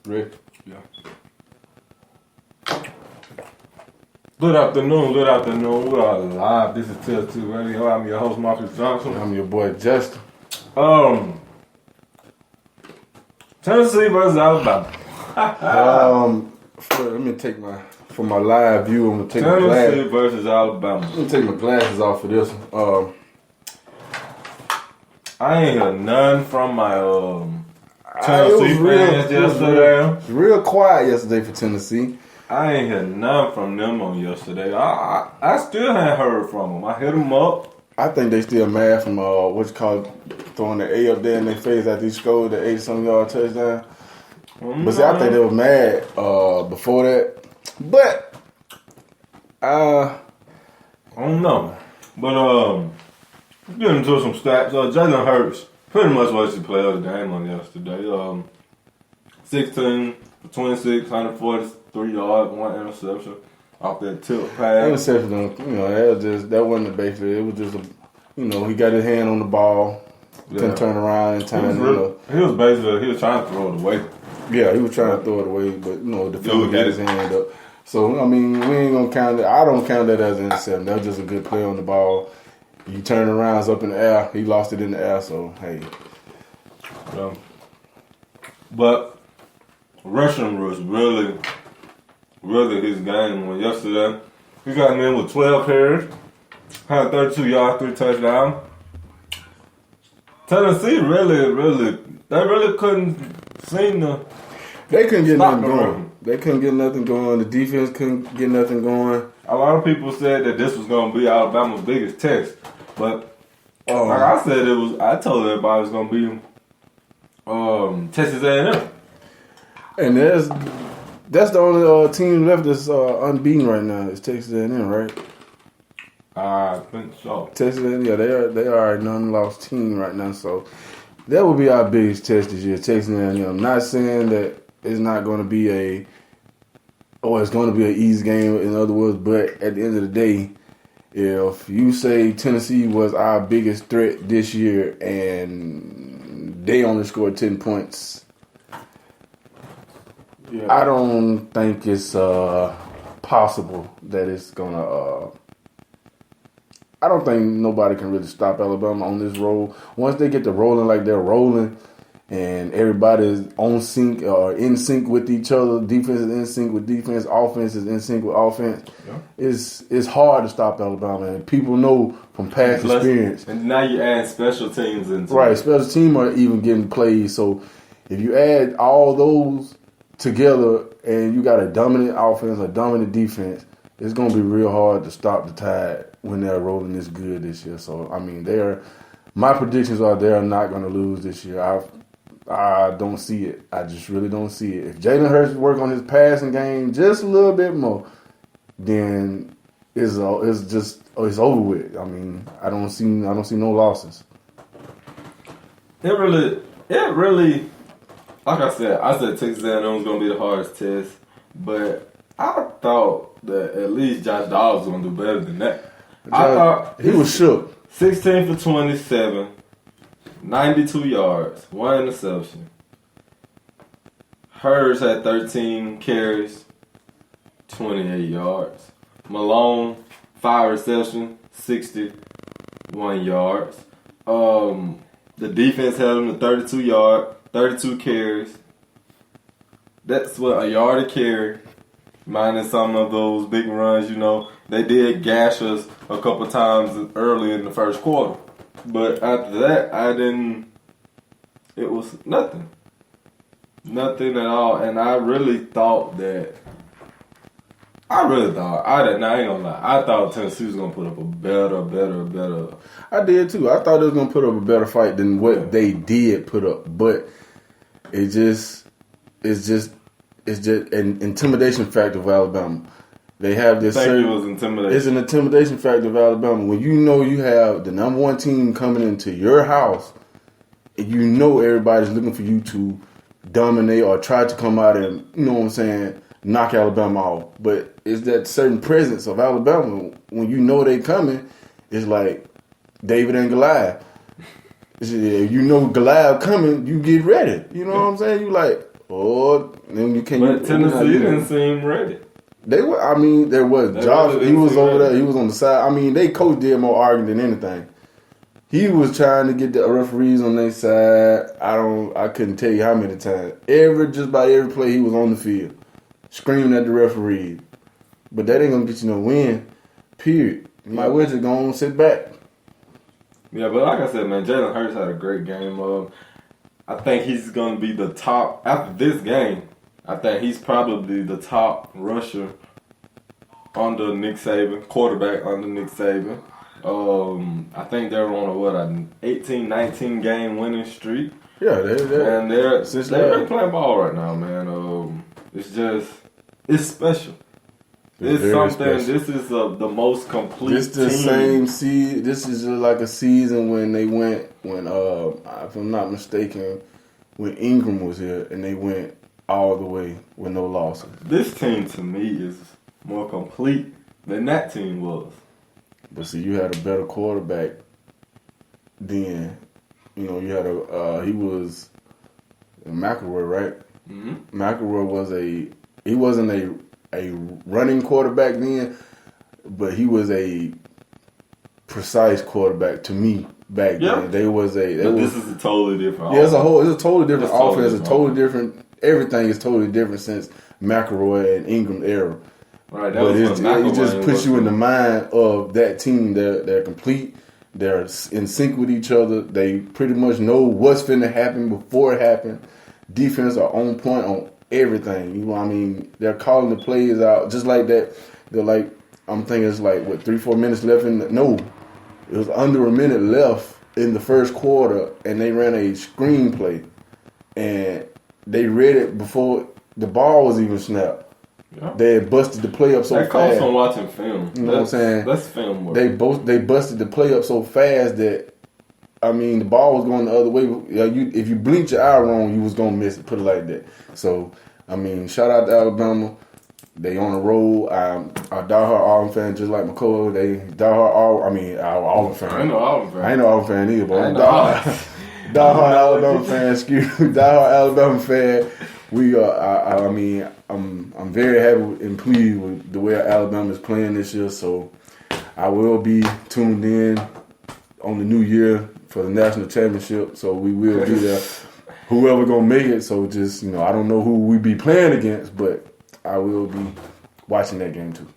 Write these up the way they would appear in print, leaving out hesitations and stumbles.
Rick? Yeah. Good afternoon. We're live. This is TS2 Radio. I'm your host, Marcus Johnson. I'm your boy, Justin. Tennessee versus Alabama. Let me take for my live view, I'm going to take Tennessee versus Alabama. Let me take my glasses off for this one. I ain't hear none from my Tennessee fans yesterday. It was real quiet yesterday for Tennessee. I ain't hear none from them on yesterday. I still ain't heard from them. I hit them up. I think they still mad from throwing the A up there in their face after he scored the 80-something yard touchdown. But see, I think they were mad before that. But I don't know. But getting into some stats. Jalen Hurts pretty much was the player of the game on yesterday. 16 for 26, 143 yards, 1 interception off that tilt pass. Interception, that wasn't the base. It was just he got his hand on the ball, couldn't turn around in time. He was trying to throw it away. Yeah, he was trying to throw it away, but the defender got his hand up. So I mean, we ain't gonna count it. I don't count that as an interception. That was just a good play on the ball. You turn around, it's up in the air. He lost it in the air, so hey. But rushing was really his game. When yesterday, he got him in with 12 carries, 132 yards, 3 touchdowns. Tennessee really couldn't seem to. They couldn't get nothing going. Run. They couldn't get nothing going. The defense couldn't get nothing going. A lot of people said that this was going to be Alabama's biggest test, but like I said, I told everybody it was going to be Texas A&M. And that's the only team left that's unbeaten right now. It's Texas A&M, right? I think so. Texas A&M, yeah, they are a non-loss team right now. So that will be our biggest test this year. Texas A&M. I'm not saying that it's not going to be it's going to be an easy game. In other words, but at the end of the day, if you say Tennessee was our biggest threat this year and they only scored 10 points. Yeah. I don't think it's possible that it's gonna. I don't think nobody can really stop Alabama on this roll. Once they get to rolling like they're rolling, and everybody's on sync or in sync with each other, defense is in sync with defense, offense is in sync with offense. Yeah. It's hard to stop Alabama, and people know from past experience. And now you add special teams into it. Right, special teams are even getting played. So if you add all those together and you got a dominant offense, a dominant defense, it's going to be real hard to stop the Tide when they're rolling this good this year. So, I mean, my predictions are they're not going to lose this year. I don't see it. I just really don't see it. If Jalen Hurts work on his passing game just a little bit more, then it's over with. I mean, I don't see no losses. It really. Like I said Texas A&M was going to be the hardest test, but I thought that at least Josh Dobbs was going to do better than that. I thought he was shook. 16 for 27, 92 yards, 1 interception. Hurts had 13 carries, 28 yards. Malone, 5 receptions, 61 yards. The defense held him to 32 yards. 32 carries. That's a yard a carry. Minus some of those big runs, They did gash us a couple times early in the first quarter. But after that, it was nothing. Nothing at all. And I ain't gonna lie. I thought Tennessee was gonna put up a better. I did too. I thought they was gonna put up a better fight than what they did put up. But it's just an intimidation factor of Alabama. They have this. It was intimidation. It's an intimidation factor of Alabama. When you have the number one team coming into your house, and everybody's looking for you to dominate or try to come out and knock Alabama off. But it's that certain presence of Alabama when they coming. It's like David and Goliath. If Goliath coming, you get ready. You know what I'm saying? You like, then you can't. But Tennessee didn't seem ready. They were. I mean, there was Josh. really He was seem over ready. there. He was on the side. I mean, they coach did more arguing than anything. He was trying to get the referees on their side. I couldn't tell you how many times. Just about every play he was on the field, screaming at the referee. But that ain't gonna get you no win. Period. You might well just go on and sit back. Yeah, but like I said, man, Jalen Hurts had a great game. I think he's gonna be the top after this game. I think he's probably the top rusher under Nick Saban, quarterback under Nick Saban. I think they're on an 18, 19 game winning streak. Yeah, And they're since really playing ball right now, man. It's special. It's very something. special. This is the most complete. This the team. same season. This is just like a season when they went if I'm not mistaken, when Ingram was here and they went all the way with no losses. This team to me is more complete than that team was. But see, you had a better quarterback then. You know, you had he was McElroy, right? Mm-hmm. McElroy he wasn't a running quarterback then, but he was a precise quarterback to me back then. This is a totally different. Yeah, it's a totally different offense. Totally It's totally different. Everything is totally different since McElroy and Ingram era. Right, But it just puts you in the mind of that team. They're complete. They're in sync with each other. They pretty much know what's finna happen before it happened. Defense are on point on everything. You know what I mean? They're calling the plays out just like that. They're like, I'm thinking it's like, 3-4 minutes left no. It was under a minute left in the first quarter, and they ran a screenplay. And they read it before the ball was even snapped. Yeah. They had busted the play up so that comes fast. from watching film. You know what I'm saying? That's film work. They busted the play up so fast that, I mean, the ball was going the other way. If you blinked your eye wrong, you was gonna miss it. Put it like that. So, I mean, shout out to Alabama. They on the road. I'm a diehard Auburn fan, just like McCullough. They diehard Auburn fan. I ain't no Auburn fan. I ain't no Auburn fan either, but I'm I diehard Alabama fan. Excuse me, diehard Alabama fan. We are. I'm very happy and pleased with the way Alabama is playing this year. So I will be tuned in on the new year for the national championship. So we will be there. Whoever gonna make it. So just I don't know who we be playing against, but I will be watching that game too.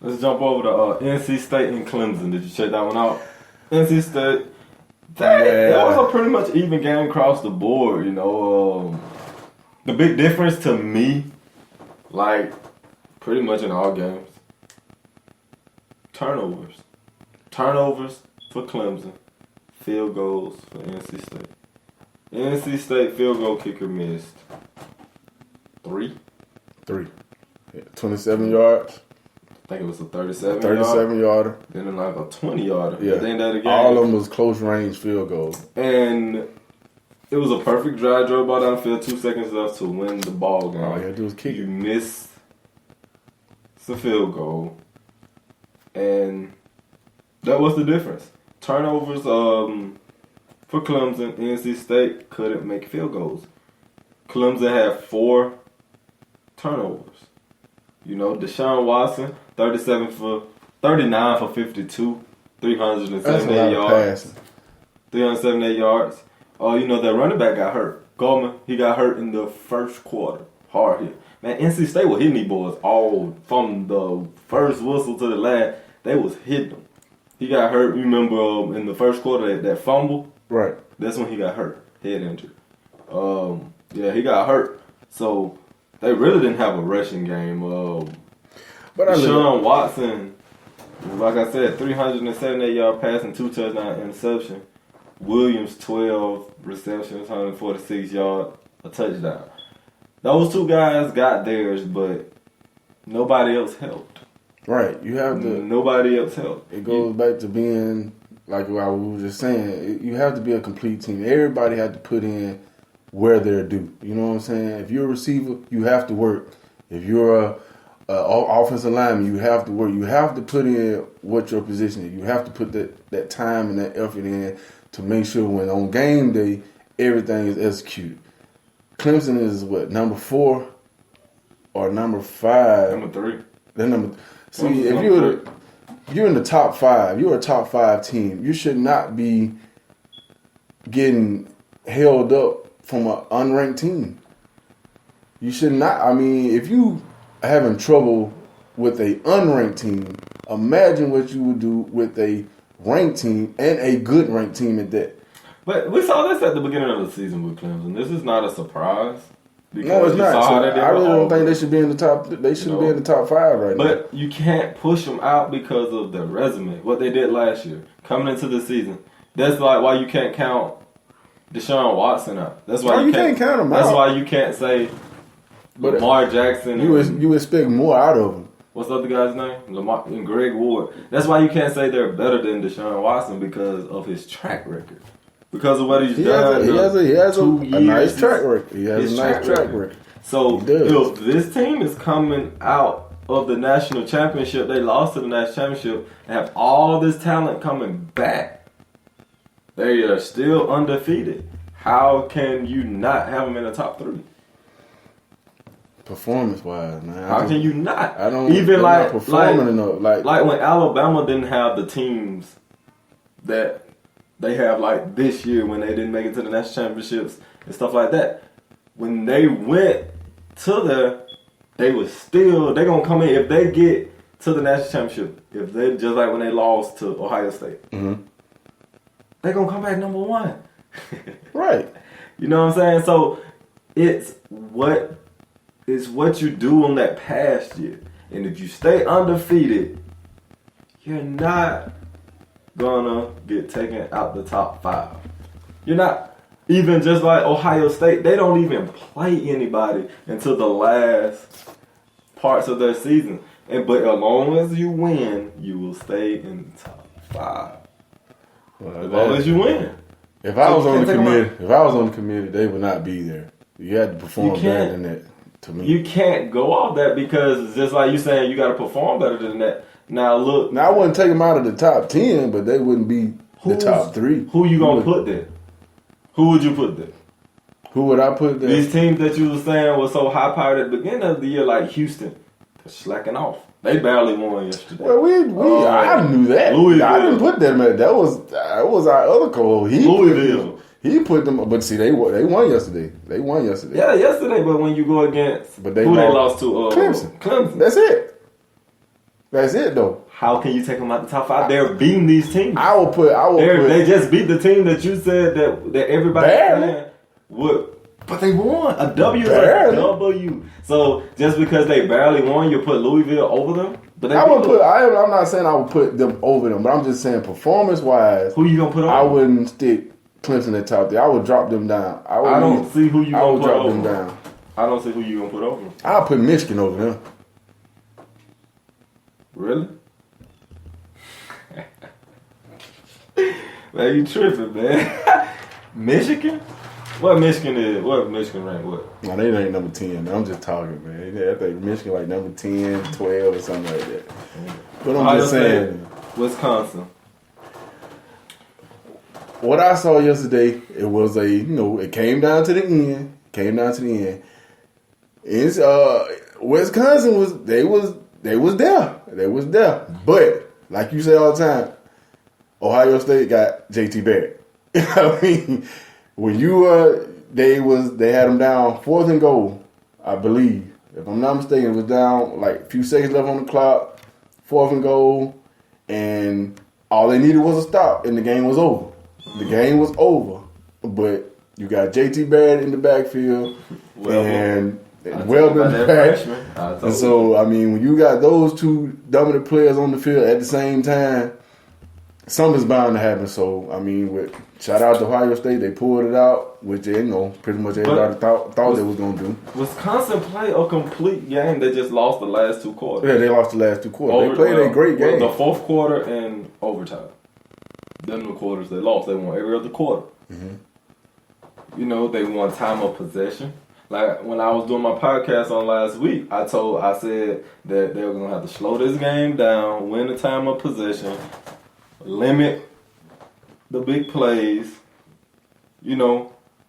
Let's jump over to NC State and Clemson. Did you check that one out? NC State. That was a pretty much even game across the board. The big difference to me, like pretty much in all games, turnovers. Turnovers for Clemson, field goals for NC State. NC State field goal kicker missed 3. 27 yards. I think it was a 37 yarder. Then like a 20 yarder. Yeah. At the end of the game. All of them was close range field goals. And it was a perfect drive. Drove ball down the field, 2 seconds left to win the ball game. All you had to do was kick You it. missed the field goal. And that was the difference. Turnovers for Clemson, NC State couldn't make field goals. Clemson had 4 turnovers. Deshaun Watson, 39 for 52, 378 yards. 378 yards. Their running back got hurt. Goldman, he got hurt in the first quarter. Hard hit. Man, NC State was hitting these boys all from the first whistle to the last. They was hitting them. He got hurt. You remember in the first quarter that fumble? Right. That's when he got hurt. Head injury. He got hurt. So they really didn't have a rushing game. But Deshaun Watson, like I said, 378 yard passing, 2 touchdown interception. Williams 12 receptions, 146 yards, a touchdown. Those 2 guys got theirs, but nobody else helped. Right. You have to. Nobody else helped. It goes back to being like what I was just saying. You have to be a complete team. Everybody had to put in where they're due. You know what I'm saying? If you're a receiver, you have to work. If you're a offensive lineman, you have to work. You have to put in what your position is. You have to put that time and that effort in to make sure when on game day everything is executed. Clemson is what, number 4 or number 5? Number 3. They're number. See, Clemson's if number you're in the top 5, you're a top 5 team. You should not be getting held up from an unranked team. You should not. I mean, if you are having trouble with a unranked team, imagine what you would do with a ranked team and a good ranked team at that. But we saw this at the beginning of the season with Clemson. This is not a surprise. No, it's you not. saw So how they did I really with don't think Auburn. they should be in the top. They shouldn't be in the top 5 right now. But you can't push them out because of their resume. What they did last year, coming into the season. That's like why you can't count Deshaun Watson out. That's why No, you can't count him That's out. why you can't say But Lamar Jackson. you expect more out of them. What's the other guy's name? Lamar and Greg Ward. That's why you can't say they're better than Deshaun Watson because of his track record. Because of what he's done. He has a 2 nice years. track record. He has His a nice track record. So He does. if this team is coming out of the national championship, they lost to the national championship, and have all this talent coming back, they are still undefeated. How can you not have them in the top 3? Performance wise, man. How can you not? I don't even they're like not performing enough. like when Alabama didn't have the teams that they have like this year when they didn't make it to the national championships and stuff like that. When they went to there, they gonna come in if they get to the national championship. If they just like when they lost to Ohio State, they gonna come back number 1. Right. You know what I'm saying? So it's what you do on that past year. And if you stay undefeated, you're not gonna get taken out the top 5. You're not. Even just like Ohio State, they don't even play anybody until the last parts of their season. But as long as you win, you will stay in the top 5. Well, As long as you win. If I was you on the can't take committee, they would not be there. You had to perform You better can't. than that. To me, You can't go off that because it's just like you saying you got to perform better than that. Now look, now I wouldn't take them out of the top 10, but they wouldn't be the top 3. Who you gonna put there? Who would you put there? Who would I put there? These teams that you were saying were so high powered at the beginning of the year, like Houston, they're slacking off. They barely won yesterday. Well, I knew that. Louisville. I didn't put them at. That was our other coach. Louisville. He put them, but see, they won yesterday. They won yesterday. Yeah, yesterday, but when you go against But they who lost they lost to? Clemson. That's it, though. How can you take them out the top 5? They're beating these teams. I will put. They just beat the team that you said that everybody Barely. saying would. But they won. A W is Barely. a W. So just because they barely won, you put Louisville over them? But they I beat would them. put. I'm not saying I would put them over them, but I'm just saying performance wise, Who you gonna put over? I wouldn't stick Clemson at top 3. I would drop them down. I don't see who you I gonna would put drop over. them down. I don't see who you gonna put over them. I'll put Michigan over them. Really? Man, you tripping, man. Michigan? What Michigan is? What Michigan rank? What? No, they ain't number 10. I'm just talking, man. I think Michigan like number 10, 12, or something like that. But I'm Ohio just saying. State, Wisconsin. What I saw yesterday, it was it came down to the end. It's Wisconsin was there. But like you say all the time, Ohio State got JT Barrett. I mean, when they had them down 4th and goal, I believe. If I'm not mistaken, it was down like a few seconds left on the clock, 4th and goal, and all they needed was a stop, and the game was over. The game was over, but you got JT Barrett in the backfield, and Welbin back. And so, I mean, when you got those two dominant players on the field at the same time, something's bound to happen. So, I mean, shout out to Ohio State. They pulled it out, which pretty much everybody thought they was going to do. Wisconsin played a complete game. They just lost the last 2 quarters. Yeah, they lost the last 2 quarters. They played a great game. The 4th quarter and overtime. Them the quarters they lost. They won every other quarter. Mm-hmm. You know, they won time of possession. Like when I was doing my podcast on last week, I said that they were gonna have to slow this game down, win the time of possession, limit the big plays,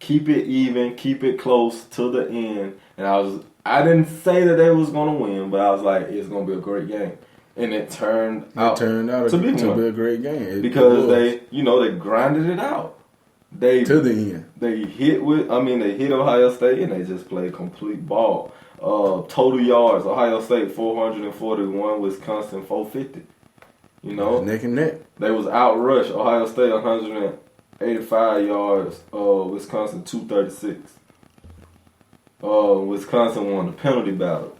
keep it even, keep it close to the end. And I didn't say that they was gonna win, but I was like, it's gonna be a great game. And it turned out to be a great game because they grinded it out. They to the end. They hit Ohio State and they just played complete ball. Total yards, Ohio State 441, Wisconsin 450. Neck and neck. They was outrushed. Ohio State 185 yards. Wisconsin 236. Wisconsin won the penalty battle.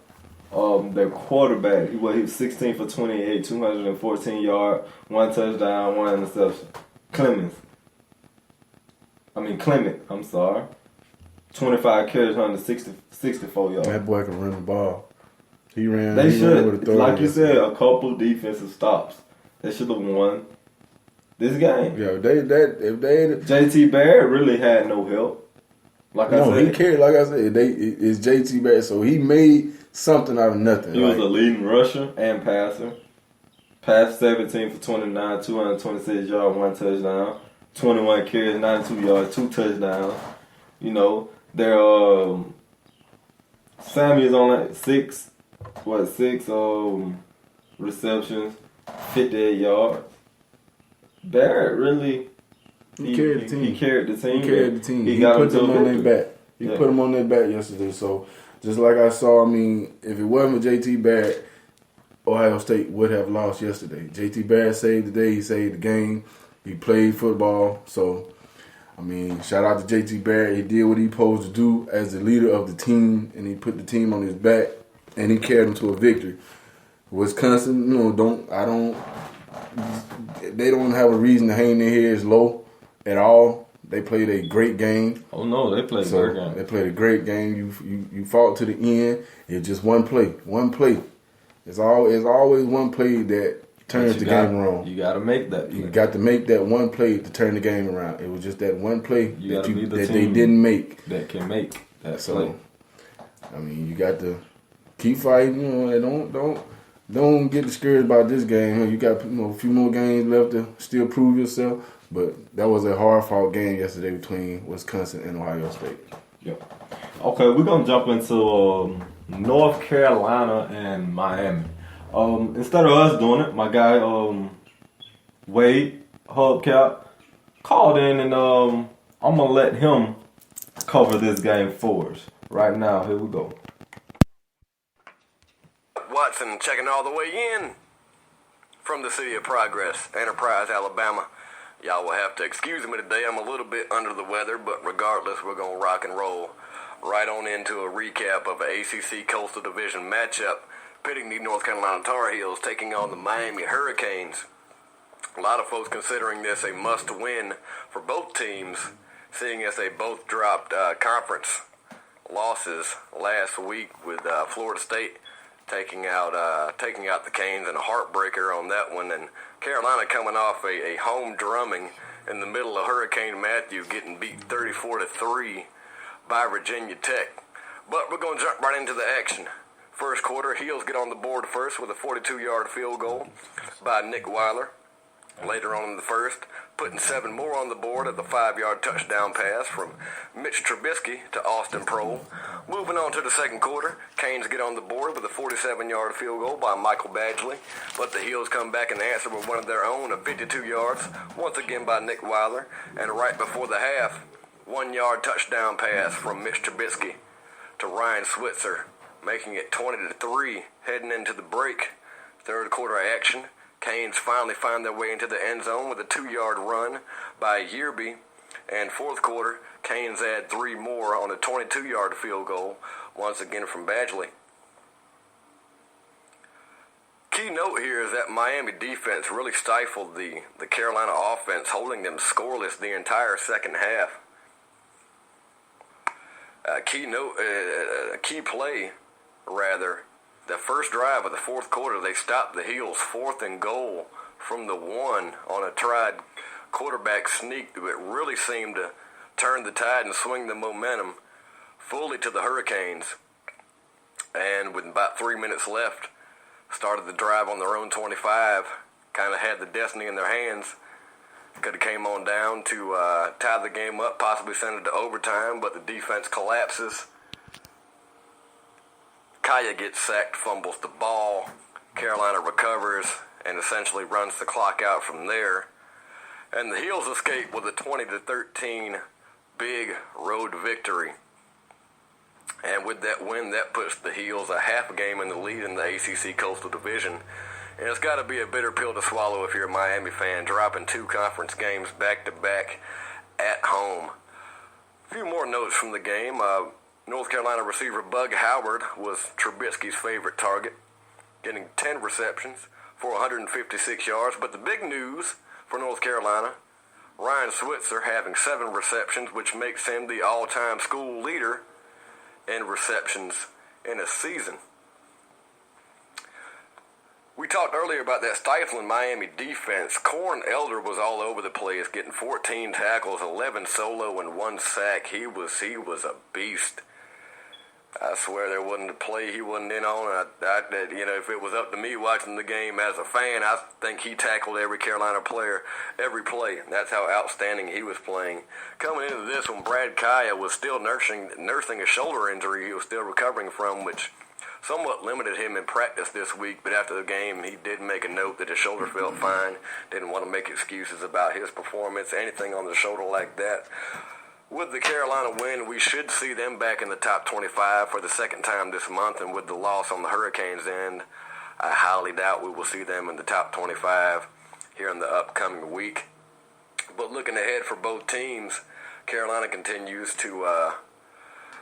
Their quarterback, he was 16 for 28, 214 yards, 1 touchdown, 1 interception. Clement, 25 carries, 164 yards. That boy can run the ball. He ran. They should, with authority. like you said, a couple defensive stops. They should have won this game. Yeah, if they JT Barrett really had no help. He carried. Like I said, it's JT Barrett, so he made something out of nothing. He was a leading rusher and passer. Passed 17 for 29, 226 yards, 1 touchdown, 21 carries, 92 yards, 2 touchdowns. Their Sammy's on six receptions, 58 yards. Barrett really he carried the team. He carried the team. He put them on their back. He put them on their back yesterday. So just like I saw, if it wasn't for JT Barrett, Ohio State would have lost yesterday. JT Barrett saved the day. He saved the game. He played football. So, shout out to JT Barrett. He did what he supposed to do as the leader of the team, and he put the team on his back, and he carried them to a victory. Wisconsin, they don't have a reason to hang their heads low at all. They played a great game. Oh no, they played a great game. They played a great game. You fought to the end. It's just one play. One play. It's always one play that turns the game around. You got to make that play. You got to make that one play to turn the game around. It was just that one play that they didn't make. That can make that play. You got to keep fighting. Don't get discouraged about this game. You got a few more games left to still prove yourself. But that was a hard-fought game yesterday between Wisconsin and Ohio State. Yep. Okay, we're going to jump into North Carolina and Miami. Instead of us doing it, my guy Wade Hubcap called in, and I'm going to let him cover this game for us. Right now, here we go. Watson checking all the way in from the city of Progress, Enterprise, Alabama. Y'all will have to excuse me today. I'm a little bit under the weather, but regardless, we're going to rock and roll right on into a recap of an ACC Coastal Division matchup pitting the North Carolina Tar Heels taking on the Miami Hurricanes. A lot of folks considering this a must-win for both teams, seeing as they both dropped conference losses last week with Florida State taking out the Canes and a heartbreaker on that one, and Carolina coming off a home drumming in the middle of Hurricane Matthew, getting beat 34-3 by Virginia Tech. But we're going to jump right into the action. First quarter, Heels get on the board first with a 42-yard field goal by Nick Weiler. Later on in the first, putting 7 more on the board at the 5-yard touchdown pass from Mitch Trubisky to Austin Prohl. Moving on to the second quarter, Canes get on the board with a 47-yard field goal by Michael Badgley, but the Heels come back and answer with one of their own of 52 yards, once again by Nick Weiler, and right before the half, 1-yard touchdown pass from Mitch Trubisky to Ryan Switzer, making it 20-3 heading into the break. Third quarter action. Canes finally find their way into the end zone with a 2-yard run by Yearby. And fourth quarter, Canes add 3 more on a 22-yard field goal, once again from Badgley. Key note here is that Miami defense really stifled the Carolina offense, holding them scoreless the entire second half. Key play, the first drive of the fourth quarter, they stopped the Heels 4th and goal from the 1 on a tried quarterback sneak that really seemed to turn the tide and swing the momentum fully to the Hurricanes. And with about 3 minutes left, started the drive on their own 25, kind of had the destiny in their hands. Could have came on down to tie the game up, possibly send it to overtime, but the defense collapses. Kaya gets sacked, fumbles the ball. Carolina recovers and essentially runs the clock out from there. And the Heels escape with a 20-13 big road victory. And with that win, that puts the Heels a half a game in the lead in the ACC Coastal Division. And it's got to be a bitter pill to swallow if you're a Miami fan, dropping 2 conference games back-to-back at home. A few more notes from the game. North Carolina receiver Bug Howard was Trubisky's favorite target, getting 10 receptions for 156 yards. But the big news for North Carolina, Ryan Switzer having 7 receptions, which makes him the all-time school leader in receptions in a season. We talked earlier about that stifling Miami defense. Corn Elder was all over the place, getting 14 tackles, 11 solo, and 1 sack. He was a beast. I swear there wasn't a play he wasn't in on. If it was up to me watching the game as a fan, I think he tackled every Carolina player, every play. That's how outstanding he was playing. Coming into this one, Brad Kaya was still nursing a shoulder injury he was still recovering from, which somewhat limited him in practice this week. But after the game, he did make a note that his shoulder felt fine. Didn't want to make excuses about his performance, anything on the shoulder like that. With the Carolina win, we should see them back in the top 25 for the second time this month, and with the loss on the Hurricanes end, I highly doubt we will see them in the top 25 here in the upcoming week. But looking ahead for both teams, Carolina continues to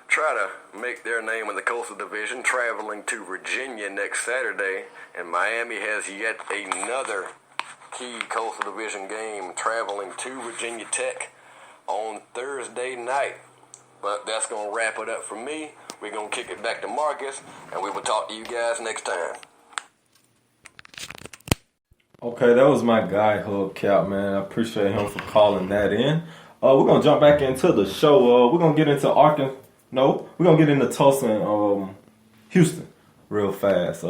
try to make their name in the Coastal Division, traveling to Virginia next Saturday, and Miami has yet another key Coastal Division game, traveling to Virginia Tech on Thursday night. But that's going to wrap it up for me. We're going to kick it back to Marcus, and we will talk to you guys next time. Okay, that was my guy, Hubcap, man. I appreciate him for calling that in. We're going to jump back into the show. We're going to get into Arkansas. No, we're going to get into Tulsa and Houston real fast.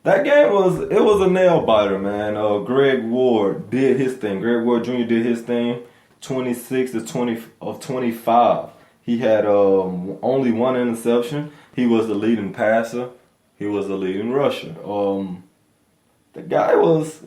That game was a nail biter, man. Greg Ward did his thing. Greg Ward Jr. did his thing. 26 of 25. He had only 1 interception. He was the leading passer. He was the leading rusher. The guy was,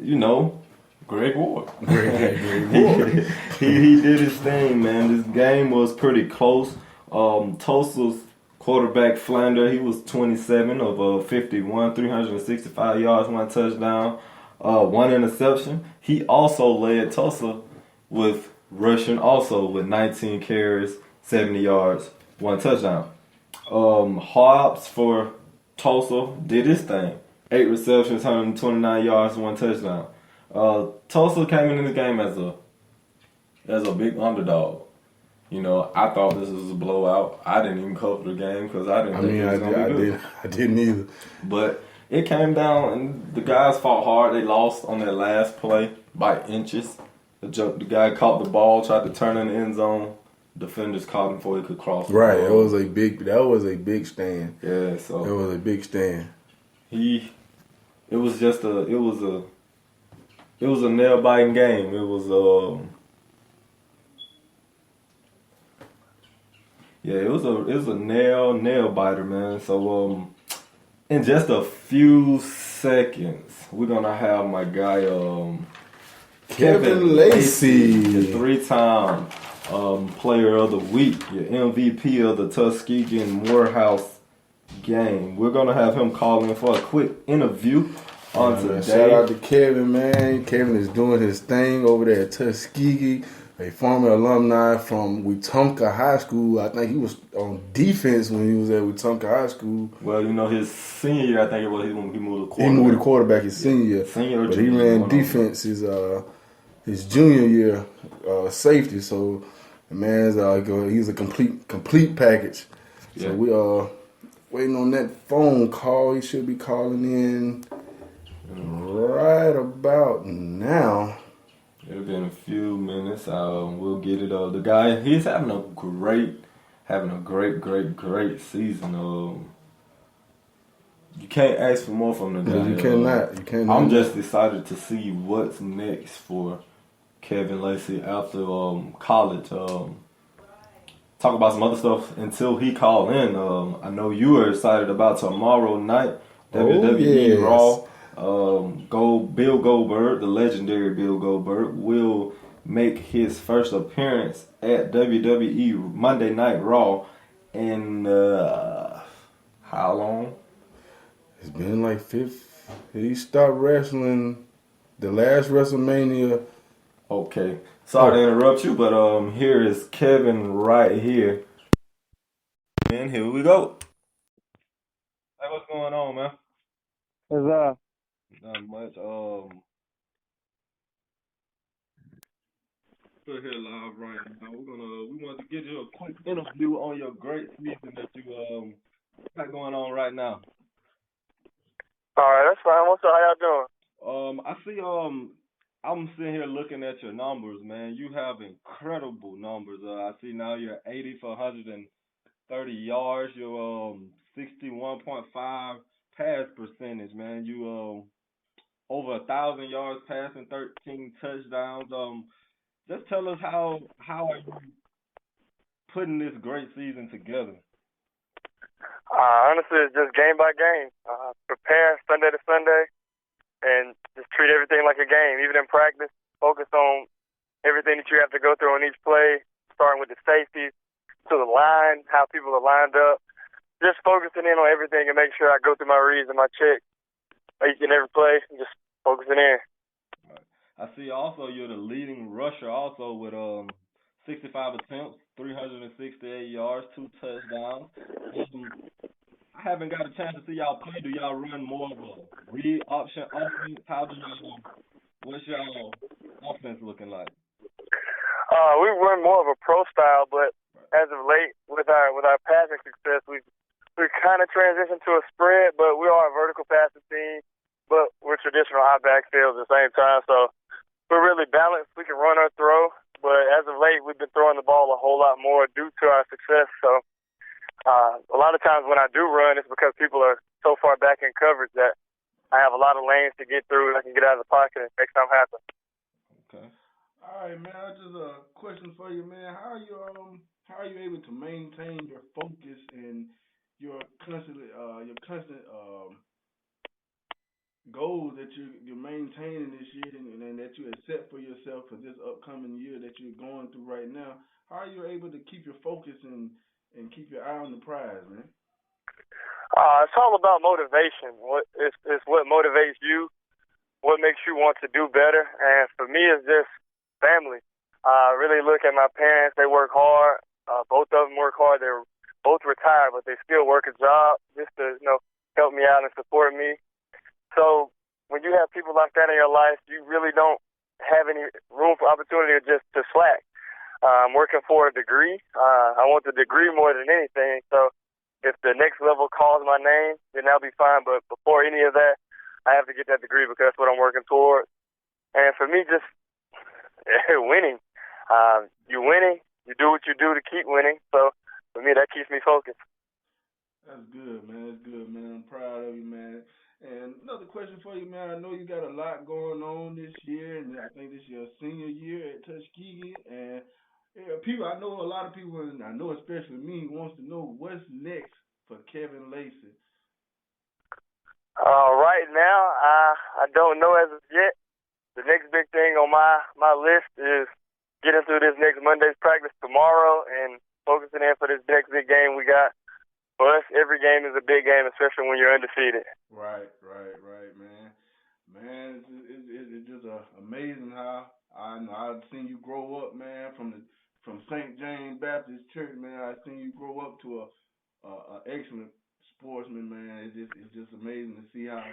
Greg Ward. Greg Ward. he did his thing, man. This game was pretty close. Tulsa's quarterback Flander, he was 27 of 51, 365 yards, 1 touchdown, 1 interception. He also led Tulsa with rushing, also with 19 carries, 70 yards, 1 touchdown. Hobbs for Tulsa did his thing. 8 receptions, 129 yards, 1 touchdown. Tulsa came into the game as a big underdog. I thought this was a blowout. I didn't even cover the game because I didn't think it was going to be good. I didn't either. But it came down, and the guys fought hard. They lost on that last play by inches. The guy caught the ball, tried to turn in the end zone. Defenders caught him before he could cross. Right, that was a big stand. Yeah, so it was a big stand. It was a nail biting game. It was it was a nail biter, man. So in just a few seconds, we're gonna have my guy Kevin Lacey, the 3-time player of the week, your MVP of the Tuskegee and Morehouse game. We're gonna have him call in for a quick interview on today. Shout out to Kevin, man. Kevin is doing his thing over there at Tuskegee. A former alumni from Wetumpka High School. I think he was on defense when he was at Wetumpka High School. Well, his senior year, I think it was when he moved to quarterback. He moved to quarterback his senior year. But he ran defense his junior year, safety. So the man's he's a complete package. Yeah. So we are waiting on that phone call. He should be calling in right about now. It'll be in a few minutes. We'll get it. The guy, he's having a great season. You can't ask for more from the guy. You cannot. You cannot. I'm just excited to see what's next for Kevin Lacey after college. Talk about some other stuff until he call in. I know you are excited about tomorrow night, WWE yes. Raw. Bill Goldberg, the legendary Bill Goldberg, will make his first appearance at WWE Monday Night Raw in how long? It's been like he stopped wrestling the last WrestleMania. Okay. Sorry to interrupt you, but here is Kevin right here. And here we go. Hey, what's going on, man? What's up? Not much. We're here live right now. We want to get you a quick interview on your great season that you got going on right now. All right, that's fine. What's up? How y'all doing? I see I'm sitting here looking at your numbers, man. You have incredible numbers. I see now you're 80 for 130 yards. You're 61.5 pass percentage, man. You over 1,000 yards passing, 13 touchdowns. Just tell us how are you putting this great season together? Honestly, it's just game by game. Prepare Sunday to Sunday, and just treat everything like a game. Even in practice, focus on everything that you have to go through on each play, starting with the safeties to the line, how people are lined up. Just focusing in on everything and make sure I go through my reads and my checks each and every play, and just focusing in. I see also you're the leading rusher also with 65 attempts, 368 yards, 2 touchdowns. I haven't got a chance to see y'all play. Do y'all run more of a read option offense? What's y'all offense looking like? We run more of a pro style, but as of late, with our passing success, we kind of transitioned to a spread, but we are a vertical passing team, but we're traditional high backfields at the same time. So we're really balanced. We can run or throw, but as of late, we've been throwing the ball a whole lot more due to our success. So a lot of times when I do run, it's because people are so far back in coverage that I have a lot of lanes to get through and I can get out of the pocket and make something happen. Okay. All right, man. Just a question for you, man. How are you able to maintain your focus and your constant goals that you're maintaining this year and that you have set for yourself for this upcoming year that you're going through right now? How are you able to keep your focus and keep your eye on the prize, man? It's all about motivation. It's what motivates you, what makes you want to do better. And for me, it's just family. I really look at my parents. They work hard. Both of them work hard. They're both retired, but they still work a job just to help me out and support me. So when you have people like that in your life, you really don't have any room for opportunity to slack. I'm working for a degree. I want the degree more than anything. So if the next level calls my name, then that'll be fine. But before any of that, I have to get that degree because that's what I'm working towards. And for me, just winning. You winning, you do what you do to keep winning. So for me, that keeps me focused. That's good, man. That's good, man. I'm proud of you, man. And another question for you, man. I know you got a lot going on this year, and I think this is your senior year at Tuskegee. And I know a lot of people, and I know especially me, wants to know what's next for Kevin Lacey. Right now, I don't know as of yet. The next big thing on my list is getting through this next Monday's practice tomorrow and focusing in for this next big game we got. For us, every game is a big game, especially when you're undefeated. Right, man. Man, it's just amazing how I've seen you grow up, man, from St. James Baptist Church, man. I've seen you grow up to a excellent sportsman, man. It's just amazing to see how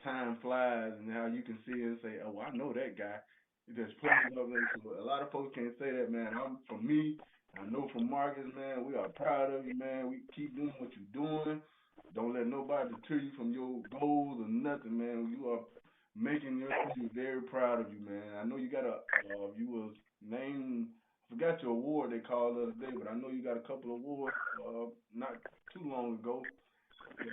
time flies and how you can see and say, oh, I know that guy. There's plenty of them. A lot of folks can't say that, man. For me, I know from Marcus, man, we are proud of you, man. We keep doing what you're doing. Don't let nobody deter you from your goals or nothing, man. You are making your team very proud of you, man. I know you got you was named, I forgot your award they called the other day, but I know you got a couple of awards not too long ago.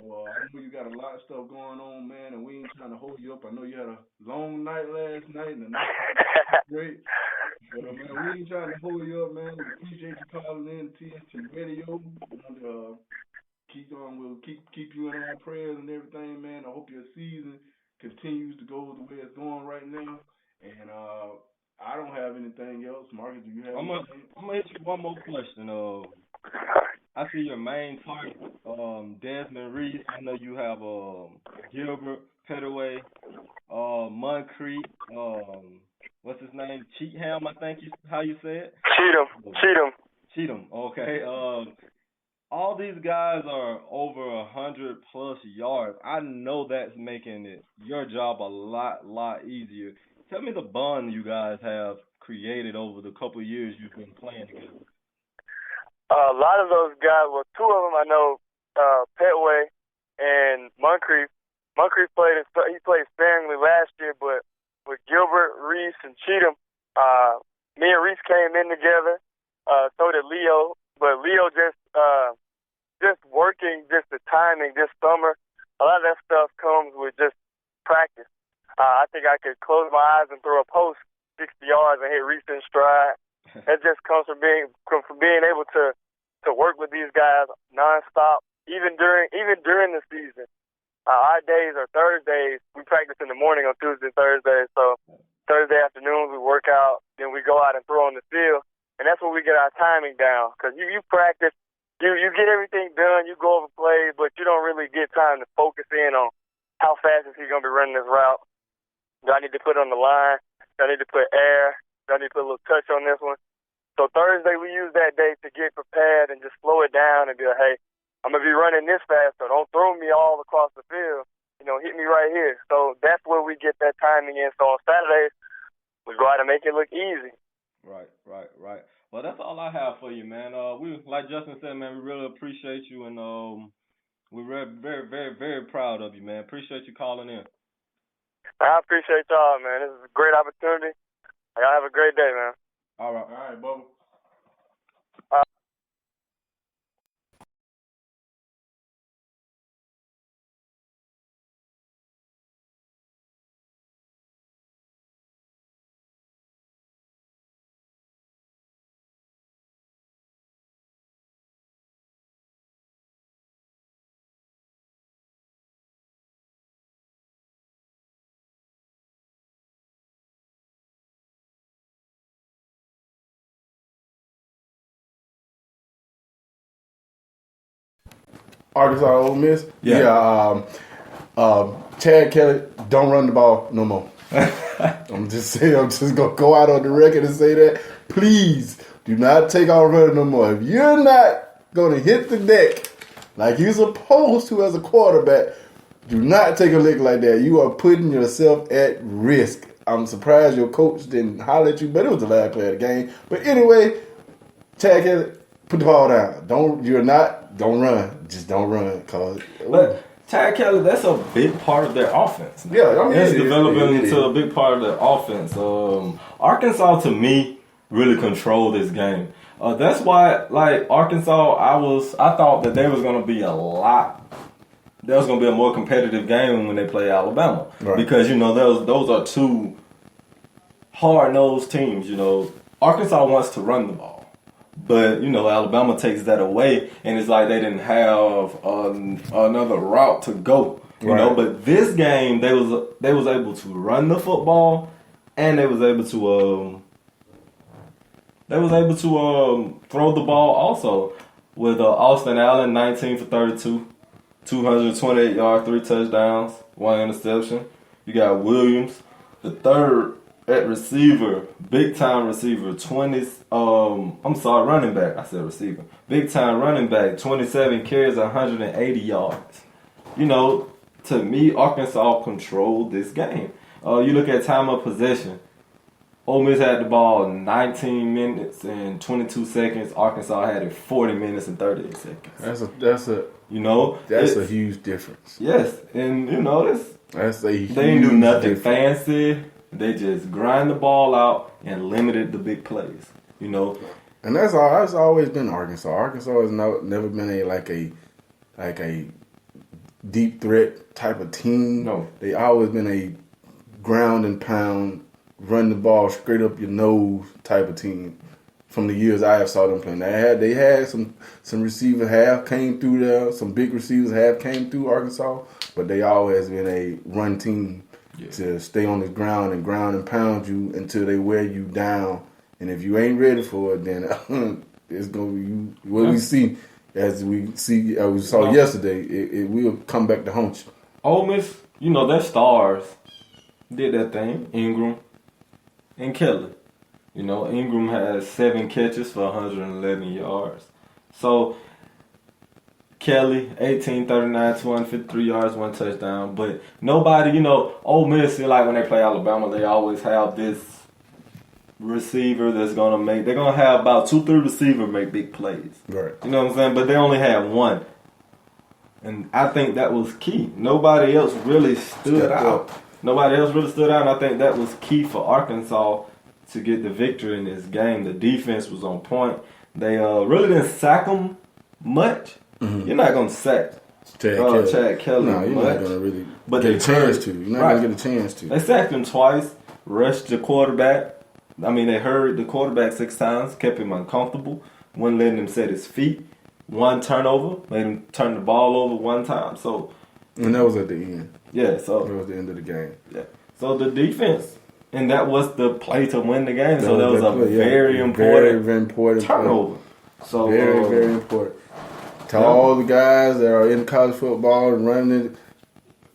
I know you got a lot of stuff going on, man, and we ain't trying to hold you up. I know you had a long night last night, and the night was great. But, man, we ain't trying to hold you up, man. We appreciate you calling in to TNT Radio. And, we'll keep you in our prayers and everything, man. I hope your season continues to go the way it's going right now. And I don't have anything else. Marcus, do you have anything? I'm gonna hit you one more question. I see your main target, Desmond Reese. I know you have Gilbert, Petaway, Moncrief, what's his name? Cheatham, I think how you say it? Cheatham. Okay. All these guys are over 100+ yards. I know that's making your job a lot easier. Tell me the bond you guys have created over the couple of years you've been playing together. A lot of those guys, well, two of them I know, Petway and Moncrief. Moncrief played sparingly last year, but with Gilbert, Reese, and Cheatham, me and Reese came in together. So did Leo, but Leo just working, just the timing this summer. A lot of that stuff comes with just practice. I think I could close my eyes and throw a post 60 yards and hit Reese in stride. It just comes from being able to work with these guys nonstop, even during the season. Our days are Thursdays. We practice in the morning on Tuesday and Thursday. So Thursday afternoons we work out, then we go out and throw on the field, and that's where we get our timing down. Because you practice, you get everything done, you go over plays, but you don't really get time to focus in on how fast is he going to be running this route. Do I need to put it on the line? Do I need to put air? Do I need to put a little touch on this one? So Thursday we use that day to get prepared and just slow it down and be like, hey, I'm going to be running this fast, so don't throw me all across the field. Hit me right here. So that's where we get that timing in. So on Saturdays, we go out and make it look easy. Right. Well, that's all I have for you, man. We, like Justin said, man, we really appreciate you, and we're very, very, very proud of you, man. Appreciate you calling in. I appreciate y'all, man. This is a great opportunity. Y'all have a great day, man. All right, Bubba. Arkansas, Ole Miss. Yeah. Chad Kelly, don't run the ball no more. I'm just gonna go out on the record and say that. Please do not take off running no more. If you're not gonna hit the deck like you're supposed to as a quarterback, do not take a lick like that. You are putting yourself at risk. I'm surprised your coach didn't holler at you, but it was the last play of the game. But anyway, Chad Kelly, put the ball down. Don't run. Just don't run. But Chad Kelly, that's a big part of their offense. Yeah, I mean, it's developing into a big part of their offense. Arkansas, to me, really controlled this game. That's why, like Arkansas, I thought that there was going to be a more competitive game when they play Alabama, right? Because those are two hard-nosed teams. Arkansas wants to run the ball. But, Alabama takes that away, and it's like they didn't have another route to go. You know, but this game they was able to run the football, and they was able to throw the ball also with Austin Allen, 19 for 32, 228 yards, 3 touchdowns, 1 interception. You got Williams, the third at receiver, big time receiver, running back. I said receiver. Big time running back, 27 carries, 180 yards. To me, Arkansas controlled this game. You look at time of possession. Ole Miss had the ball 19 minutes and 22 seconds. Arkansas had it 40 minutes and 38 seconds. That's a huge difference. Yes, and they didn't do nothing fancy. They just grind the ball out and limited the big plays. And that's all. That's always been Arkansas. Arkansas has never been a deep threat type of team. No. They always been a ground and pound, run the ball straight up your nose type of team. From the years I have saw them playing, they had some receivers half came through there, some big receivers half came through Arkansas, but they always been a run team to stay on the ground and pound you until they wear you down. And if you ain't ready for it, then it's gonna be what we see as we saw yesterday. It will come back to haunt you. Ole Miss, their stars did that thing. Ingram and Kelly. Ingram has 7 catches for 111 yards. So, Kelly, 18, 39, 253 yards, 1 touchdown. But nobody, Ole Miss, like when they play Alabama, they always have this receiver that's going to they're going to have about 2-3 receivers make big plays. Right. You know what I'm saying? But they only have one. And I think that was key. Nobody else really stood out. Nobody else really stood out, and I think that was key for Arkansas to get the victory in this game. The defense was on point. They really didn't sack them much. Mm-hmm. You're not going to sack Chad Kelly no, you're much. not going to really but get a chance to. You're not going to get a chance to. They sacked him twice, rushed the quarterback. They hurried the quarterback 6 times, kept him uncomfortable, wouldn't let him set his feet. 1 turnover, made him turn the ball over 1 time. And that was at the end. Yeah, so that was the end of the game. Yeah. So the defense, and that was the play to win the game. So that was a very important turnover. So very, very important. To all the guys that are in college football and running it,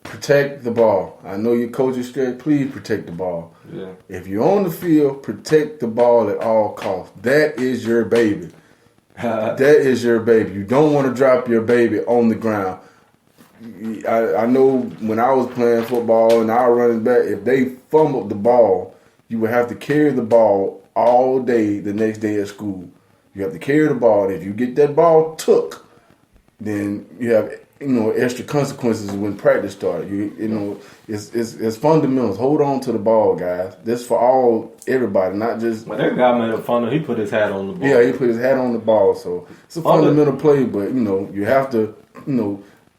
protect the ball. I know your coach is scared. Please protect the ball. Yeah. If you're on the field, protect the ball at all costs. That is your baby. That is your baby. You don't want to drop your baby on the ground. I know when I was playing football and I was running back, if they fumbled the ball, you would have to carry the ball all day the next day at school. You have to carry the ball. If you get that ball took, then you have extra consequences when practice started. It's fundamentals. Hold on to the ball, guys. This for everybody, not just. Well, that guy made a fun. He put his hat on the ball. Yeah, he put his hat on the ball. So it's a fundamental play, but you have to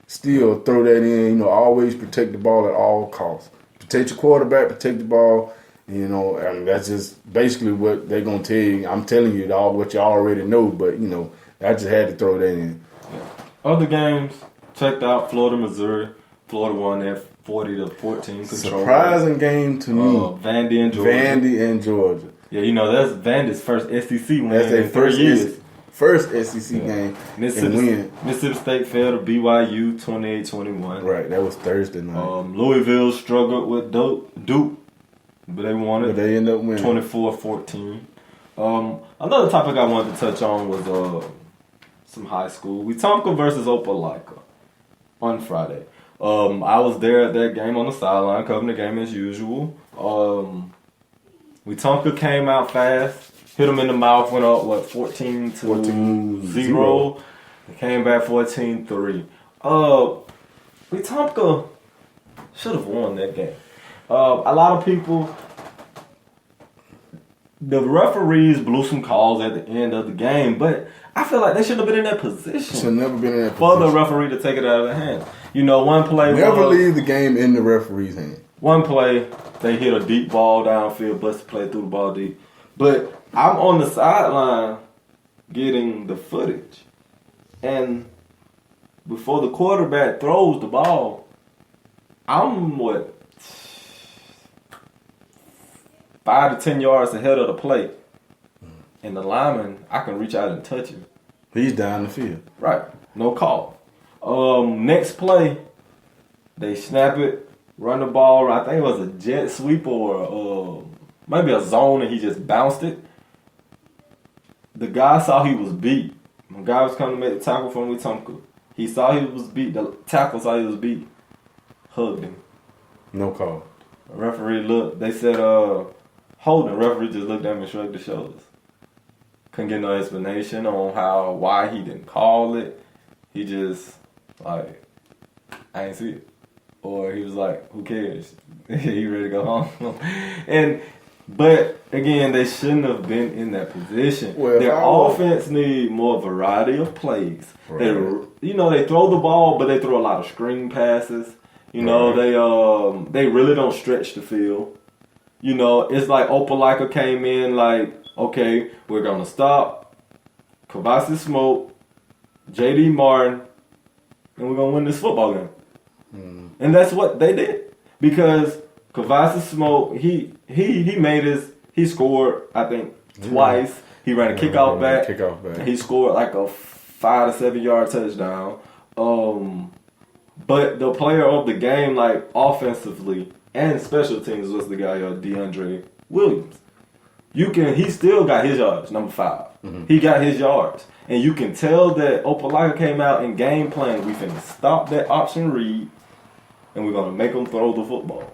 still throw that in. Always protect the ball at all costs. Protect your quarterback. Protect the ball. And that's just basically what they're gonna tell you. I'm telling you all what you already know, but I just had to throw that in. Other games checked out. Florida, Missouri. Florida won that 40-14 control. Surprising game to me. Vandy and Georgia. Yeah, that's Vandy's first SEC win in 3 years. First SEC game Mississippi State fell to BYU 28-21. Right, that was Thursday night. Louisville struggled with Duke, but they won it. But they ended up winning 24-14. Another topic I wanted to touch on was some high school. Wetumpka versus Opelika on Friday. I was there at that game on the sideline, covering the game as usual. Wetumpka came out fast, hit them in the mouth, went up 14-0. They came back 14-3. Wetumpka should have won that game. A lot of people. The referees blew some calls at the end of the game, but I feel like they shouldn't have been in that position. Should never been in that position. For the referee to take it out of their hands. One play. Never leave the game in the referee's hand. One play, they hit a deep ball downfield, Buster play through the ball deep. But I'm on the sideline getting the footage. And before the quarterback throws the ball, I'm 5 to 10 yards ahead of the plate. And the lineman, I can reach out and touch him. He's down the field. Right. No call. Next play, they snap it, run the ball. I think it was a jet sweep or maybe a zone, and he just bounced it. The guy saw he was beat. The guy was coming to make the tackle from Wetumpka. He saw he was beat. The tackle saw he was beat. Hugged him. No call. The referee looked. They said, holding. The referee just looked at him and shrugged his shoulders. Couldn't get no explanation on why he didn't call it. He just, I ain't see it. Or he was like, who cares? He ready to go home. And But again, they shouldn't have been in that position. Well, Their offense need more variety of plays. Right. They throw the ball, but they throw a lot of screen passes. They really don't stretch the field. It's like Opelika came in like, okay, we're gonna stop Kavasi Smoke, J.D. Martin, and we're gonna win this football game. And that's what they did, because Kavasi Smoke, he scored, I think, twice. He ran a kickoff back. He scored like a 5 to 7 yard touchdown. But the player of the game, like offensively and special teams, was the guy DeAndre Williams. He still got his yards, number 5. He got his yards. And you can tell that Opelika came out in game plan. We finna stop that option read, and we're gonna make them throw the football.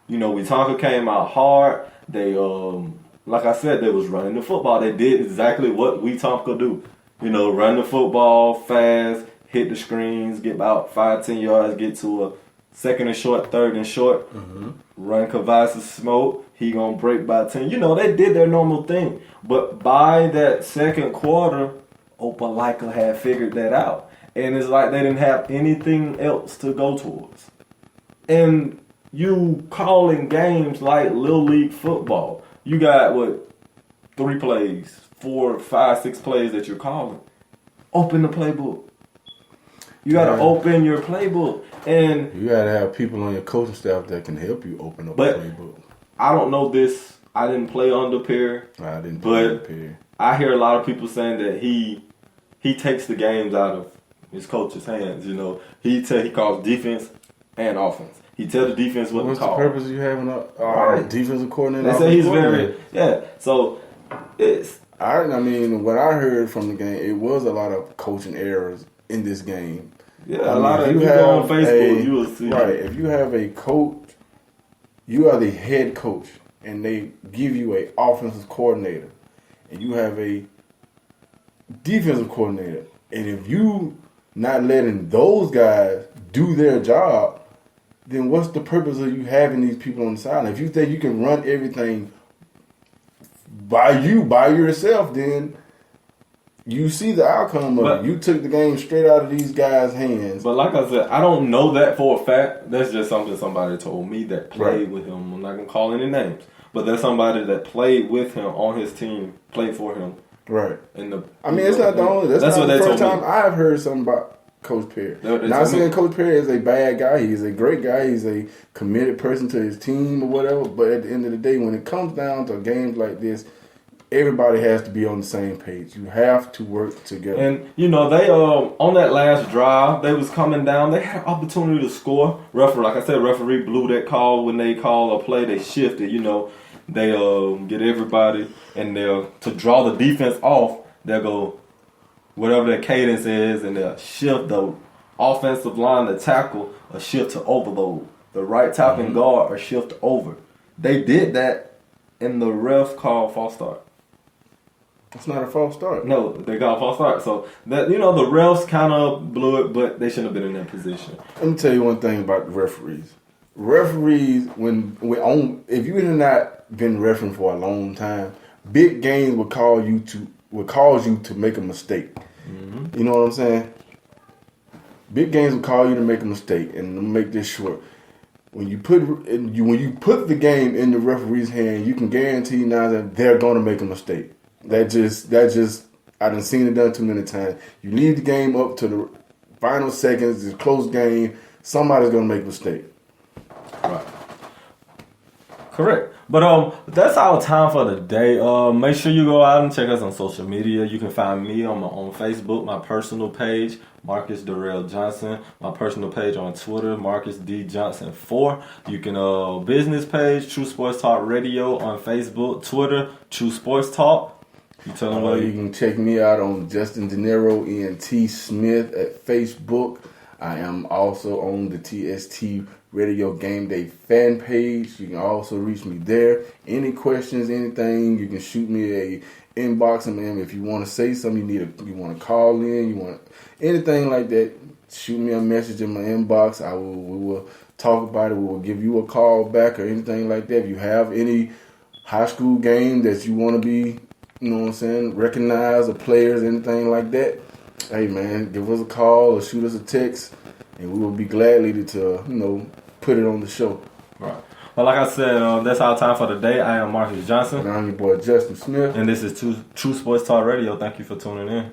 Wetumpka came out hard. They, like I said, they was running the football. They did exactly what Wetumpka do. Run the football fast, hit the screens, get about 5-10 yards, get to a second and short, third and short. Run Kavasi Smoke. He gonna break by 10. They did their normal thing. But by that second quarter, Opelika had figured that out. And it's like they didn't have anything else to go towards. And you calling games like Little League football. You got, 3 plays, 4, 5, 6 plays that you're calling. Open the playbook. You got to open your playbook. And you got to have people on your coaching staff that can help you open up the playbook. I don't know this. I didn't play under Perry. I didn't play under Perry. I hear a lot of people saying that he takes the games out of his coach's hands. He calls defense and offense. He tell the defense what to call. What's the purpose of you having a defensive coordinator? They say he's So it's. What I heard from the game, it was a lot of coaching errors in this game. Yeah, a lot of. If you go on Facebook, you will see. Right, if you have a coach, you are the head coach, and they give you a offensive coordinator, and you have a defensive coordinator, and if you not letting those guys do their job, then what's the purpose of you having these people on the sideline? If you think you can run everything by yourself, then you see the outcome of it. You took the game straight out of these guys' hands. But like I said, I don't know that for a fact. That's just something somebody told me that played with him. I'm not going to call any names. But there's somebody that played with him on his team, played for him. Right. It's not the only. That's not the first time I've heard something about Coach Perry. Not saying Coach Perry is a bad guy. He's a great guy. He's a committed person to his team or whatever. But at the end of the day, when it comes down to games like this, everybody has to be on the same page. You have to work together. And, they, on that last drive, they was coming down. They had an opportunity to score. Referee blew that call. When they call a play, they shifted, They get everybody, and to draw the defense off, they'll go whatever their cadence is, and they'll shift the offensive line, the tackle, a shift to overload. The right tackle and guard, or shift over. They did that, and the ref called false start. It's not a false start. No, they got a false start. So that the refs kind of blew it, but they shouldn't have been in that position. Let me tell you one thing about the referees. Referees, if you have not been refereeing for a long time, big games will cause you to make a mistake. Mm-hmm. You know what I'm saying? Big games will call you to make a mistake, and to make this short. When you put the game in the referee's hand, you can guarantee now that they're going to make a mistake. That just I done seen it done too many times. You leave the game up to the final seconds, it's a close game, somebody's gonna make a mistake. Right. Correct. But that's our time for the day. Make sure you go out and check us on social media. You can find me on Facebook, my personal page, Marcus Darrell Johnson. My personal page on Twitter, Marcus D Johnson 4. You can business page, True Sports Talk Radio on Facebook, Twitter, True Sports Talk. You tell them you can check me out on Justin De Niro ENT Smith at Facebook. I am also on the TST Radio Game Day fan page. You can also reach me there. Any questions, anything, you can shoot me a inbox. If you want to say something, you want to call in, you want anything like that, shoot me a message in my inbox. We will talk about it. We'll give you a call back or anything like that. If you have any high school game that you want to be, you know what I'm saying, recognize or players, anything like that, hey, man, give us a call or shoot us a text, and we will be gladly to, you know, put it on the show. Right. Well, like I said, that's our time for today. I am Marcus Johnson. And I'm your boy, Justin Smith. And this is True Sports Talk Radio. Thank you for tuning in.